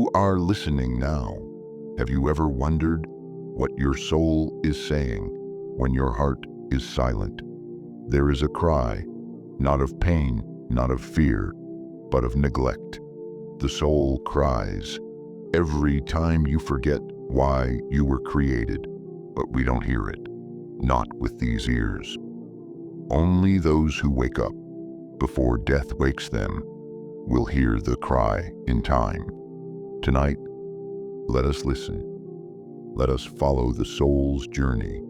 you are listening now, have you ever wondered what your soul is saying when your heart is silent? There is a cry, not of pain, not of fear, but of neglect. The soul cries every time you forget why you were created, but we don't hear it, not with these ears. Only those who wake up before death wakes them will hear the cry in time. Tonight, let us listen. Let us follow the soul's journey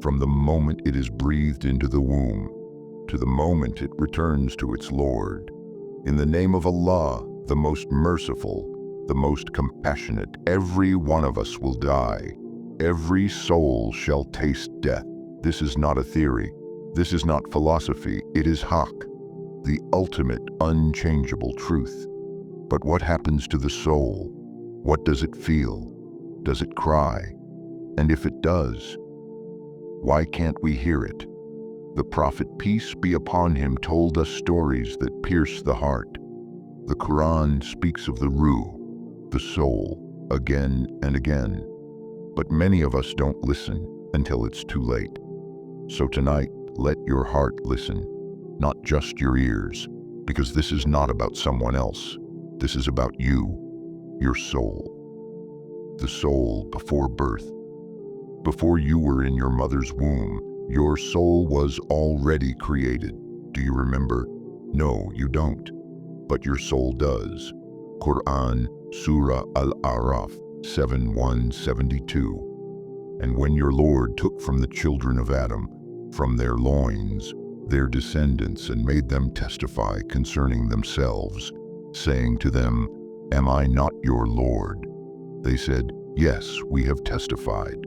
from the moment it is breathed into the womb to the moment it returns to its Lord. In the name of Allah, the most merciful, the most compassionate, every one of us will die. Every soul shall taste death. This is not a theory. This is not philosophy. It is haqq, the ultimate unchangeable truth. But what happens to the soul? What does it feel? Does it cry? And if it does, why can't we hear it? The Prophet, peace be upon him, told us stories that pierce the heart. The Qur'an speaks of the ruh, the soul, again and again. But many of us don't listen until it's too late. So tonight, let your heart listen, not just your ears, because this is not about someone else. This is about you, your soul. The soul before birth. Before you were in your mother's womb, your soul was already created. Do you remember? No, you don't. But your soul does. Qur'an, Surah Al-A'raf, 7:172. And when your Lord took from the children of Adam, from their loins, their descendants, and made them testify concerning themselves, saying to them, Am I not your Lord? They said, Yes, we have testified.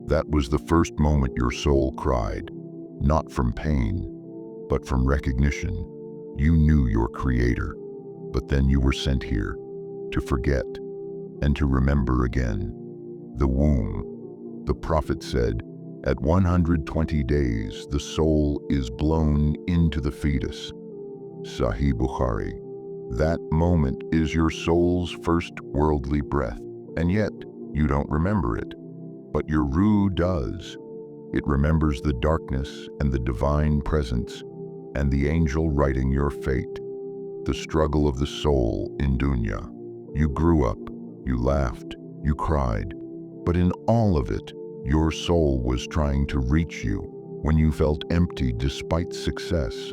That was the first moment your soul cried, not from pain, but from recognition. You knew your Creator, but then you were sent here to forget and to remember again. The womb, the Prophet said, at 120 days the soul is blown into the fetus. Sahih Bukhari. That moment is your soul's first worldly breath, and yet you don't remember it. But your ruh does. It remembers the darkness and the divine presence and the angel writing your fate. The struggle of the soul in dunya. You grew up, you laughed, you cried, but in all of it, your soul was trying to reach you when you felt empty despite success,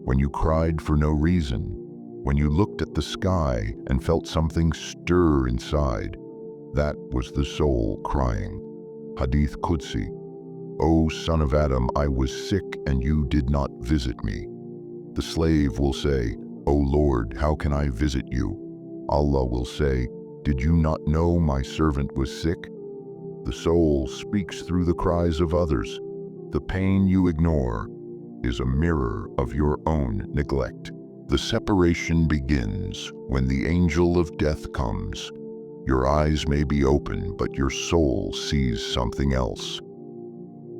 when you cried for no reason, when you looked at the sky and felt something stir inside. That was the soul crying. Hadith Qudsi. O son of Adam, I was sick and you did not visit me. The slave will say, O Lord, how can I visit you? Allah will say, Did you not know my servant was sick? The soul speaks through the cries of others. The pain you ignore is a mirror of your own neglect. The separation begins when the angel of death comes. Your eyes may be open, but your soul sees something else.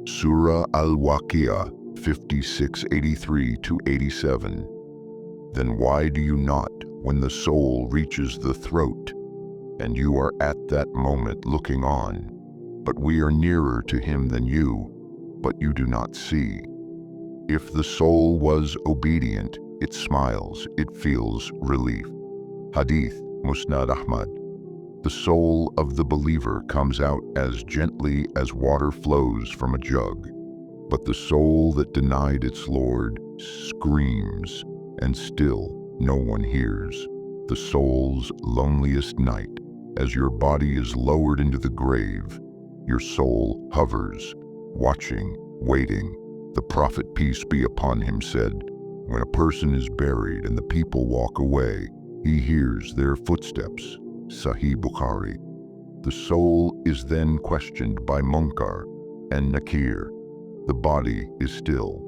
Surah Al-Waqi'ah 56:83-87. Then why do you not, when the soul reaches the throat, and you are at that moment looking on, but we are nearer to him than you, but you do not see. If the soul was obedient, it smiles, it feels relief. Hadith Musnad Ahmad. The soul of the believer comes out as gently as water flows from a jug, but the soul that denied its Lord screams, and still no one hears. The soul's loneliest night, as your body is lowered into the grave, your soul hovers, watching, waiting. The Prophet, peace be upon him, said, when a person is buried and the people walk away, he hears their footsteps. Sahih Bukhari. The soul is then questioned by Munkar and Nakir. The body is still,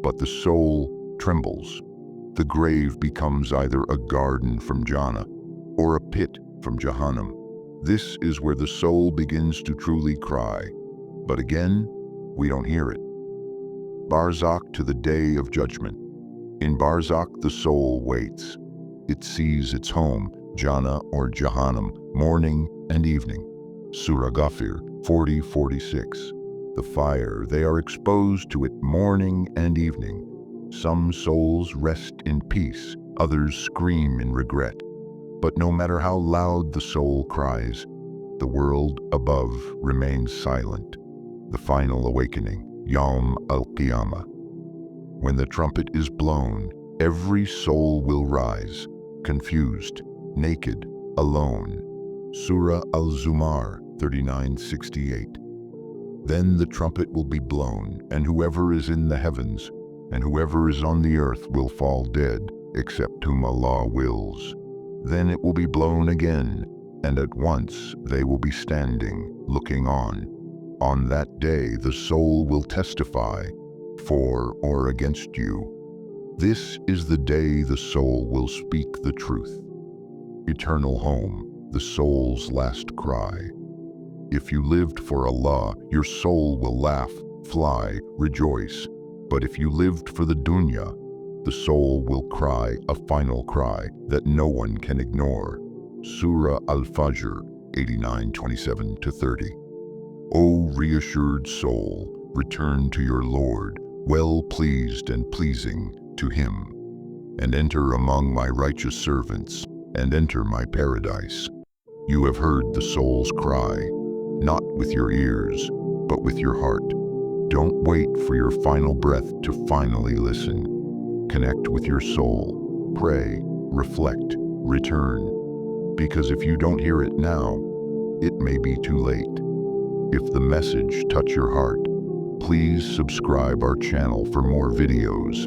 but the soul trembles. The grave becomes either a garden from Jannah or a pit from Jahannam. This is where the soul begins to truly cry, but again, we don't hear it. Barzakh, to the day of judgment. In Barzakh, the soul waits. It sees its home, Jannah or Jahannam, morning and evening. Surah Ghafir 40:46. The fire, they are exposed to it morning and evening. Some souls rest in peace, others scream in regret. But no matter how loud the soul cries, the world above remains silent. The final awakening, Yawm al-Qiyamah. When the trumpet is blown, every soul will rise, confused, naked, alone. Surah Al-Zumar 39:68. Then the trumpet will be blown, and whoever is in the heavens and whoever is on the earth will fall dead, except whom Allah wills. Then it will be blown again, and at once they will be standing, looking on. On that day the soul will testify, for or against you. This is the day the soul will speak the truth. Eternal home, the soul's last cry. If you lived for Allah, your soul will laugh, fly, rejoice. But if you lived for the dunya, the soul will cry a final cry that no one can ignore. Surah Al-Fajr 89:27-30. O reassured soul, return to your Lord, well pleased and pleasing to Him, and enter among my righteous servants, and enter my paradise. You have heard the soul's cry, not with your ears, but with your heart. Don't wait for your final breath to finally listen. Connect with your soul, pray, reflect, return. Because if you don't hear it now, it may be too late. If the message touched your heart, please subscribe our channel for more videos.